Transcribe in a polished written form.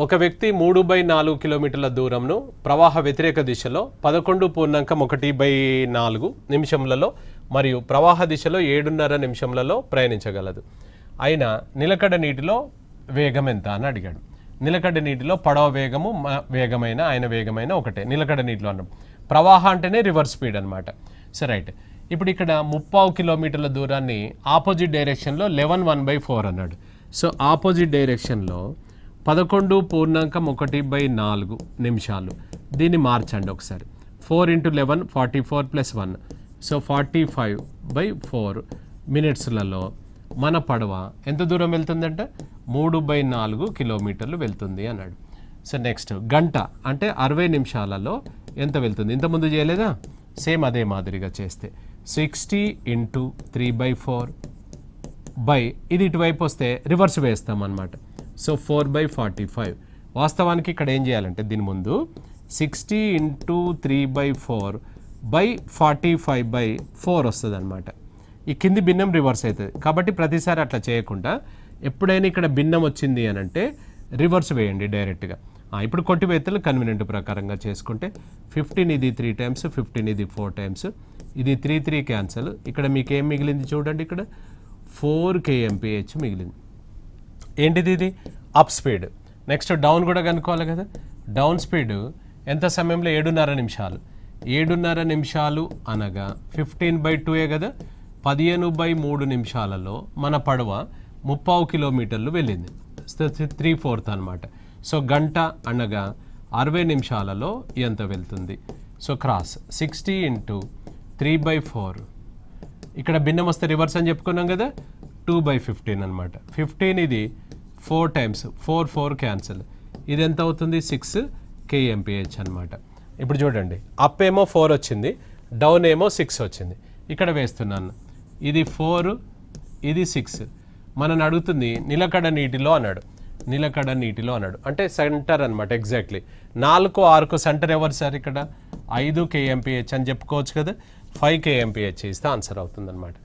ఒక వ్యక్తి 3/4 కిలోమీటర్ల దూరంను ప్రవాహ వ్యతిరేక దిశలో 11.14 నిమిషములలో మరియు ప్రవాహ దిశలో 7.5 నిమిషములలో ప్రయాణించగలదు. అయినా నిలకడ నీటిలో వేగం ఎంత అని అడిగాడు. నిలకడ నీటిలో పడవ వేగము వేగమైన ఆయన వేగమైన ఒకటే. నిలకడ నీటిలో అన్నాం. ప్రవాహ అంటేనే రివర్స్ స్పీడ్ అనమాట. So right. ఇప్పుడు ఇక్కడ 30 కిలోమీటర్ల దూరాన్ని ఆపోజిట్ డైరెక్షన్లో 11/1/4 అన్నాడు. సో ఆపోజిట్ డైరెక్షన్లో 11.14 నిమిషాలు. దీన్ని మార్చండి ఒకసారి. 4 × 11 44 + 1 సో 45/4 మినిట్స్లలో మన పడవ ఎంత దూరం వెళ్తుందంటే 3/4 కిలోమీటర్లు వెళ్తుంది అన్నాడు. సో నెక్స్ట్ గంట అంటే 60 నిమిషాలలో ఎంత వెళ్తుంది? ఇంతకుముందు చేయలేదా? సేమ్ అదే మాదిరిగా చేస్తే 60 × 3/4 ఇది ఇటువైపు వస్తే రివర్స్ వేస్తాం అన్నమాట. సో 4/45. వాస్తవానికి ఇక్కడ ఏం చేయాలంటే దీని ముందు 60 × 3/4 45/4 వస్తుంది అనమాట. ఈ కింది భిన్నం రివర్స్ అవుతుంది. కాబట్టి ప్రతిసారి అట్లా చేయకుండా ఎప్పుడైనా ఇక్కడ భిన్నం వచ్చింది అని అంటే రివర్స్ వేయండి డైరెక్ట్గా. ఇప్పుడు కొట్టివేతలు కన్వీనియంట్ ప్రకారంగా చేసుకుంటే 15 ఇది 3 టైమ్స్, 15 ఇది 4 టైమ్స్, ఇది 3 క్యాన్సల్. ఇక్కడ మీకు ఏం మిగిలింది చూడండి, ఇక్కడ 4 kmph మిగిలింది. ఏంటిది? ఇది అప్ స్పీడ్. నెక్స్ట్ డౌన్ కూడా కనుక్కోవాలి కదా. డౌన్ స్పీడ్ ఎంత సమయంలో? 7.5 నిమిషాలు. 7.5 నిమిషాలు అనగా 15/2 కదా. 15/3 నిమిషాలలో మన పడవ 30 కిలోమీటర్లు వెళ్ళింది. 3/4 అనమాట. సో గంట అనగా 60 నిమిషాలలో ఎంత వెళ్తుంది? సో క్రాస్ 60 × 3/4 ఇక్కడ భిన్నం వస్తే రివర్స్ అని చెప్పుకున్నాం కదా. 2/15 అనమాట. 15 ఇది 4 టైమ్స్, 4 క్యాన్సిల్. ఇది ఎంత అవుతుంది? 6 kmph అనమాట. ఇప్పుడు చూడండి, అప్ ఏమో 4 వచ్చింది, డౌన్ ఏమో 6 వచ్చింది. ఇక్కడ వేస్తున్నాను. ఇది 4, ఇది 6. మనని అడుగుతుంది నిలకడ నీటిలో అన్నాడు. నిలకడ నీటిలో అన్నాడు అంటే సెంటర్ అనమాట. ఎగ్జాక్ట్లీ 4, 6 సెంటర్ ఎవరు సార్? ఇక్కడ 5 kmph అని చెప్పుకోవచ్చు కదా. 5 kmph ఇస్తే ఆన్సర్ అవుతుంది అనమాట.